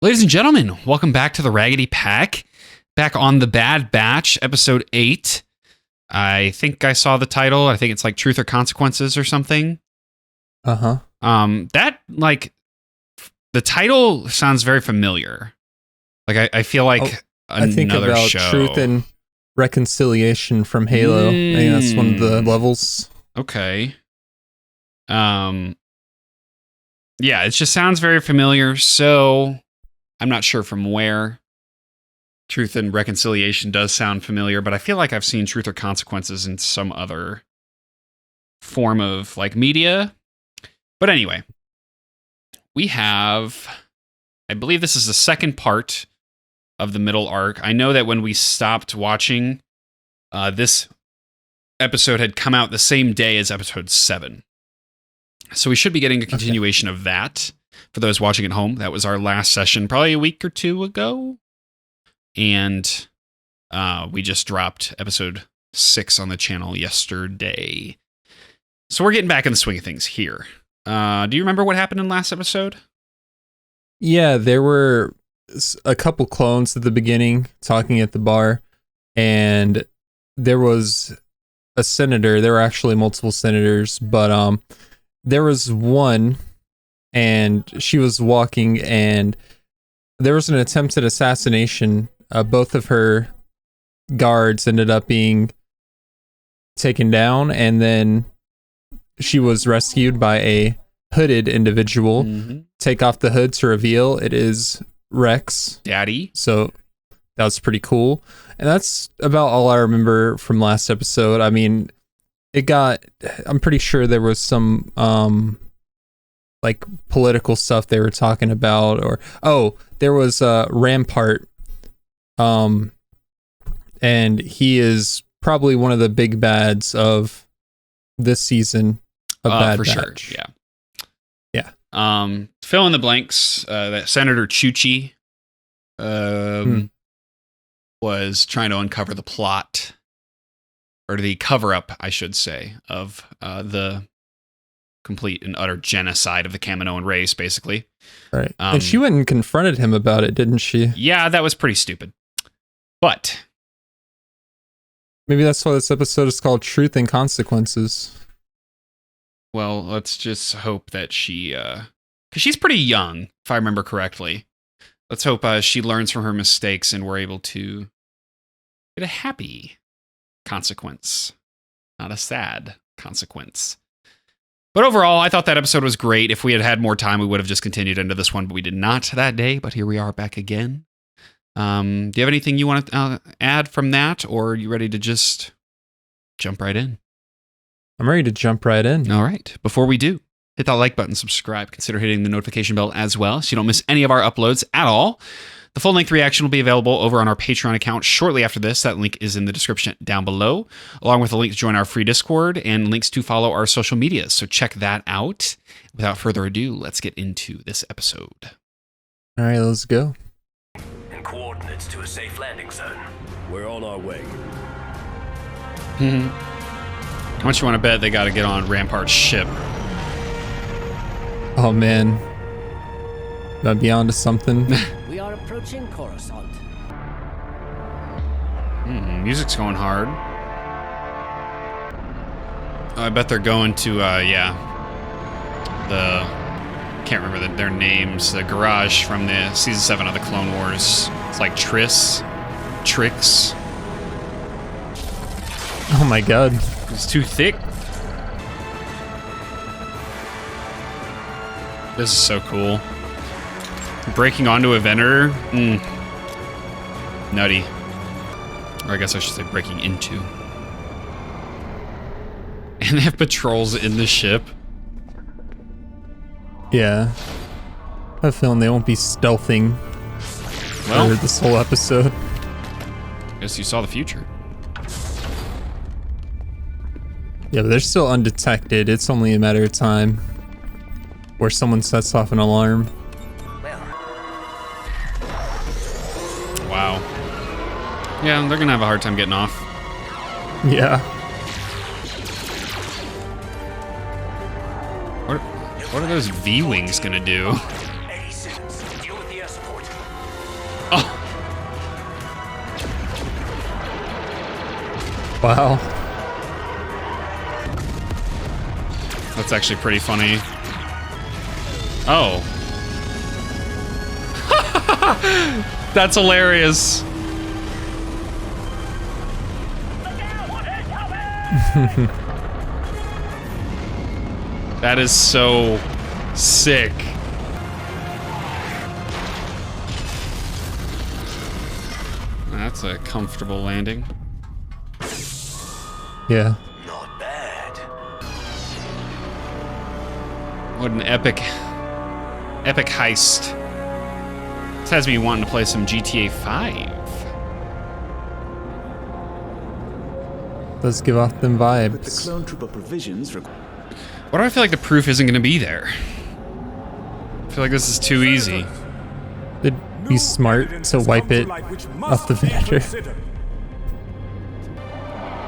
Ladies and gentlemen, welcome back to the Raggedy Pack. Back on The Bad Batch, episode 8. I think I saw the title. I think it's like Truth or Consequences or something. Uh-huh. The title sounds very familiar. I feel like I think another about show. Truth and Reconciliation from Halo. I think that's one of the levels. Okay. Yeah, it just sounds very familiar, so I'm not sure from where. Truth and Reconciliation does sound familiar, but I feel like I've seen Truth or Consequences in some other form of media. But anyway, we have, I believe this is the second part of the middle arc. I know that when we stopped watching, this episode had come out the same day as episode 7. So we should be getting a continuation of that. For those watching at home, that was our last session, probably a week or two ago. And we just dropped episode 6 on the channel yesterday. So we're getting back in the swing of things here. Do you remember what happened in last episode? Yeah, there were a couple clones at the beginning talking at the bar. And there was a senator. There were actually multiple senators, but there was one, and she was walking, and there was an attempted assassination. Both of her guards ended up being taken down, and then she was rescued by a hooded individual. Mm-hmm. Take off the hood to reveal it is Rex. Daddy. So that was pretty cool. And that's about all I remember from last episode. I mean, I'm pretty sure there was some political stuff they were talking about, or there was Rampart, and he is probably one of the big bads of this season of Bad for Batch. sure. Yeah. Yeah. Fill in the blanks. That Senator Chuchi was trying to uncover the plot, or the cover-up, I should say, of the complete and utter genocide of the Kaminoan race, basically. Right. And she went and confronted him about it, didn't she? Yeah, that was pretty stupid. But maybe that's why this episode is called Truth and Consequences. Well, let's just hope that she, because she's pretty young, if I remember correctly. Let's hope she learns from her mistakes and we're able to get a happy consequence, not a sad consequence. But overall, I thought that episode was great. If we had had more time, we would have just continued into this one, but we did not that day. But here we are back again. Do you have anything you want to add from that, or are you ready to just jump right in? I'm ready to jump right in. All right. Before we do, hit that like button, subscribe, consider hitting the notification bell as well so you don't miss any of our uploads at all. The full-length reaction will be available over on our Patreon account shortly after this. That link is in the description down below, along with a link to join our free Discord and links to follow our social medias. So check that out. Without further ado, let's get into this episode. All right, let's go. And coordinates to a safe landing zone. We're on our way. How much you want to bet they got to get on Rampart's ship? Oh, man. Might be onto something. We are approaching Coruscant. Music's going hard. I bet they're going to, can't remember their names, the garage from the Season 7 of the Clone Wars. It's like Trix. Oh my god. It's too thick. This is so cool. Breaking onto a vendor. Nutty. Or I guess I should say breaking into. And they have patrols in the ship. Yeah. I have a feeling they won't be stealthing for this whole episode. Guess you saw the future. Yeah, but they're still undetected. It's only a matter of time where someone sets off an alarm. Wow. Yeah, they're gonna have a hard time getting off. Yeah. What are those V-Wings gonna do? Deal with the escort. Oh, Wow. that's actually pretty funny. Oh. That's hilarious. That is so sick. That's a comfortable landing. Yeah. Not bad. What an epic heist. This has me wanting to play some GTA 5. Does give off them But the vibes. clone trooper provisions Why do I feel like the proof isn't going to be there? I feel like this is too easy. It'd be smart to wipe it off the vendor.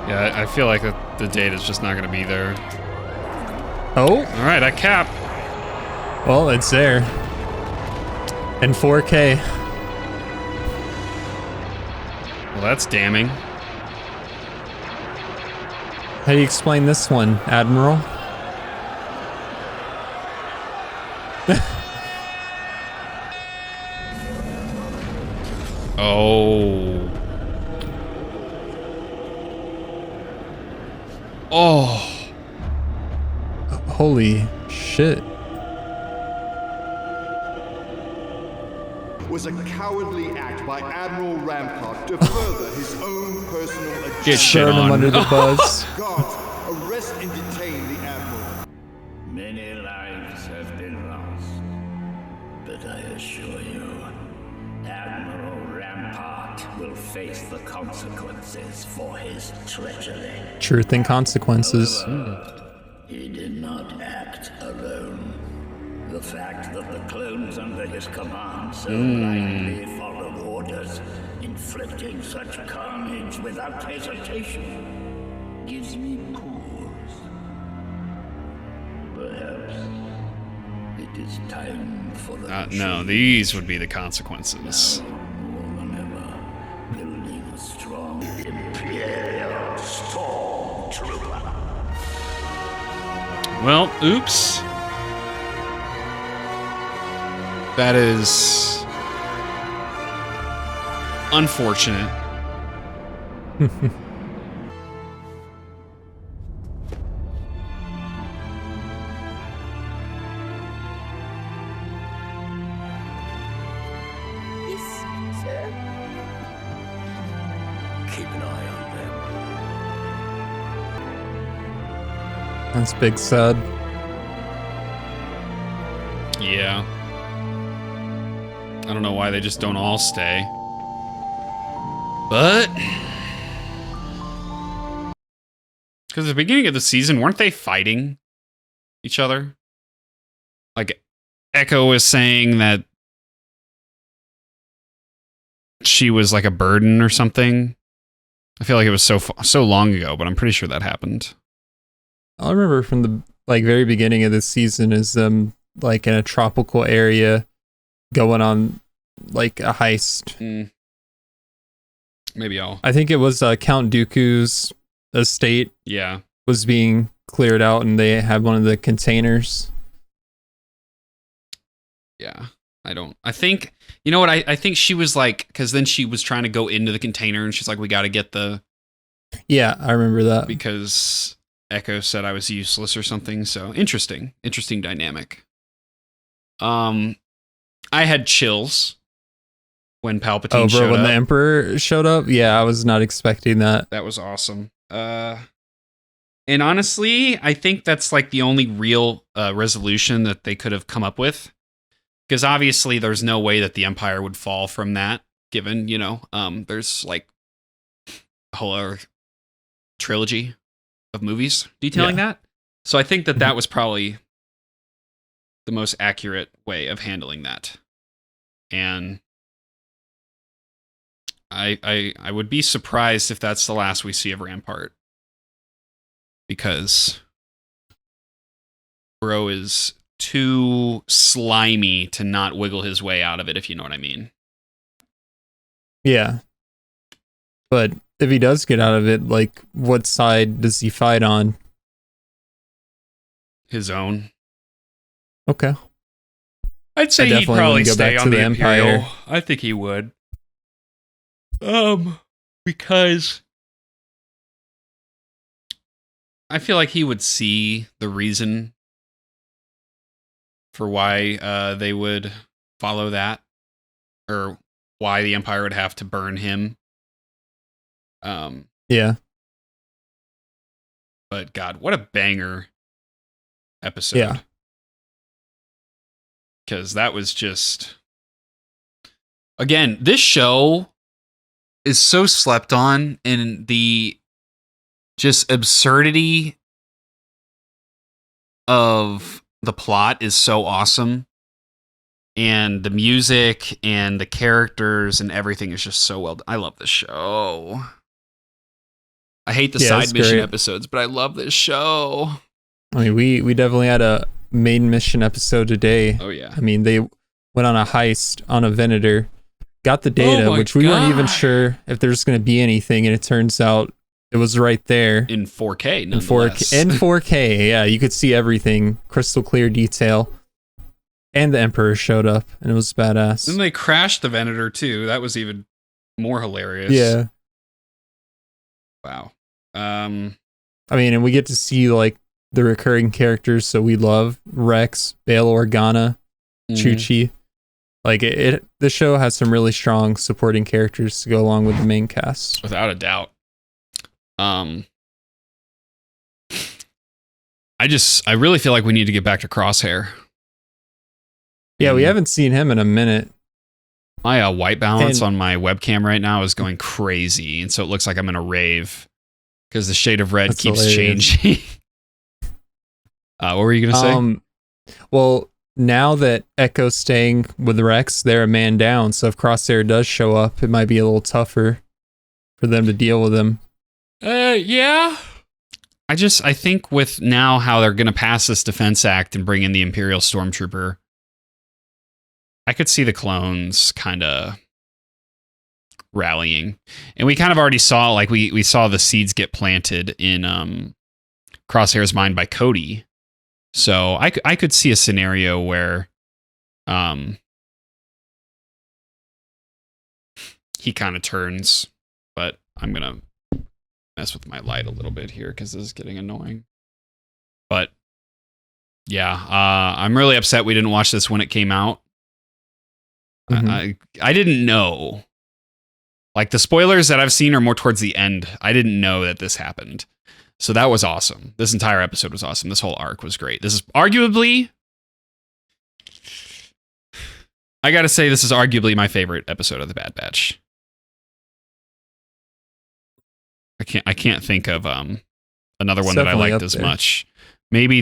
Yeah, I feel like the data's just not going to be there. Oh, All right, I cap. well, it's there. In 4K. Well, that's damning. How do you explain this one, Admiral? Oh. Oh. Holy shit. was a cowardly act by Admiral Rampart to further his own personal agenda. Get shit Throwing him on. under the bus. Guards, arrest and detain the Admiral. Many lives have been lost, but I assure you, Admiral Rampart will face the consequences for his treachery. Truth and consequences. He did not act alone. The fact that the clones under his command so blindly followed orders, inflicting such carnage without hesitation, gives me pause. Perhaps it is time for the No, these would be the consequences. more than ever, building a strong Imperial Stormtrooper. Well, oops. That is unfortunate. Yes, sir. Keep an eye on them. That's big sad. Yeah. I don't know why they just don't all stay. But because at the beginning of the season, weren't they fighting each other? Like Echo was saying that she was like a burden or something. I feel like it was so long ago, but I'm pretty sure that happened. I remember from the very beginning of this season is them like in a tropical area going on like a heist. Maybe I'll. I think it was Count Dooku's estate Yeah. was being cleared out and they had one of the containers. Yeah. I think, you know what? I think she was like, because then she was trying to go into the container and she's like, we got to get the, Yeah, I remember that. because Echo said I was useless or something. So interesting dynamic. I had chills when Palpatine Oh, bro, showed when up. the Emperor showed up? Yeah, I was not expecting that. That was awesome. And honestly, I think that's like the only real resolution that they could have come up with. Because obviously there's no way that the Empire would fall from that, given, there's like a whole other trilogy of movies detailing that. So I think that was probably the most accurate way of handling that. And I would be surprised if that's the last we see of Rampart. Because bro is too slimy to not wiggle his way out of it, if you know what I mean. Yeah. But if he does get out of it, like, what side does he fight on? His own. Okay. I'd say I he'd definitely probably wouldn't go stay back on to the the Imperial. Empire. I think he would. Because I feel like he would see the reason for why they would follow that, or why the Empire would have to burn him. Yeah. But God, what a banger episode. Yeah. Because that was just... Again, this show is so slept on, and the just absurdity of the plot is so awesome. And the music and the characters and everything is just so well done. I love this show. I hate the Yeah, side it's mission great. episodes, but I love this show. I mean, we definitely had a main mission episode today. Oh, yeah. I mean, they went on a heist on a Venator, got the data, Oh my which we weren't even God. sure if there's going to be anything, and it turns out it was right there. In 4K, In nonetheless. 4K, yeah, you could see everything, crystal clear detail. And the Emperor showed up, and it was badass. Then they crashed the Venator, too. That was even more hilarious. Yeah. Wow. I mean, and we get to see, like, the recurring characters, so we love Rex, Bail Organa, Chuchi. Like, the show has some really strong supporting characters to go along with the main cast. Without a doubt. I really feel like we need to get back to Crosshair. Yeah, we And haven't seen him in a minute. my white balance And- on my webcam right now is going crazy, and so it looks like I'm in a rave because the shade of red That's keeps hilarious. changing. What were you gonna say? Well, now that Echo's staying with Rex, they're a man down. So if Crosshair does show up, it might be a little tougher for them to deal with him. Yeah. I think with now how they're gonna pass this Defense Act and bring in the Imperial Stormtrooper, I could see the clones kind of rallying. And we kind of already saw, like, we saw the seeds get planted in Crosshair's mind by Cody. So I could see a scenario where he kind of turns, but I'm going to mess with my light a little bit here because this is getting annoying. But yeah, I'm really upset we didn't watch this when it came out. Mhm. I didn't know. Like, the spoilers that I've seen are more towards the end. I didn't know that this happened. So that was awesome. This entire episode was awesome. This whole arc was great. This is arguably, I gotta say, this is arguably my favorite episode of The Bad Batch. I can't think of another one that I Definitely liked up as there. much. Maybe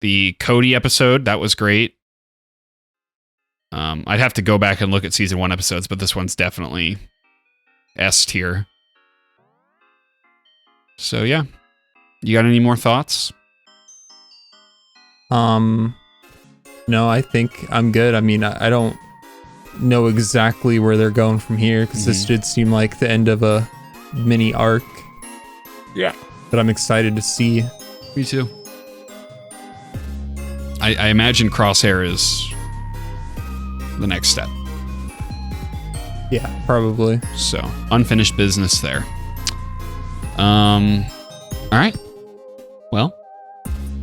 the Cody episode, that was great. I'd have to go back and look at season 1 episodes, but this one's definitely S tier. So yeah, you got any more thoughts? No, I think I'm good. I mean, I don't know exactly where they're going from here because this did seem like the end of a mini arc. Yeah. But I'm excited to see. Me too. I imagine Crosshair is the next step. Yeah, probably. So, unfinished business there. All right. Well,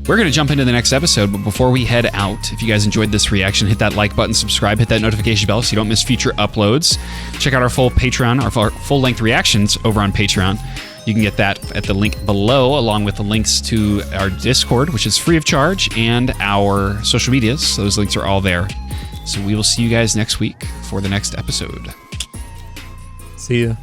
we're going to jump into the next episode, but before we head out, if you guys enjoyed this reaction, hit that like button, subscribe, hit that notification bell so you don't miss future uploads. Check out our full Patreon, our full-length reactions over on Patreon. You can get that at the link below, along with the links to our Discord, which is free of charge, and our social medias. Those links are all there. So we will see you guys next week for the next episode. See ya.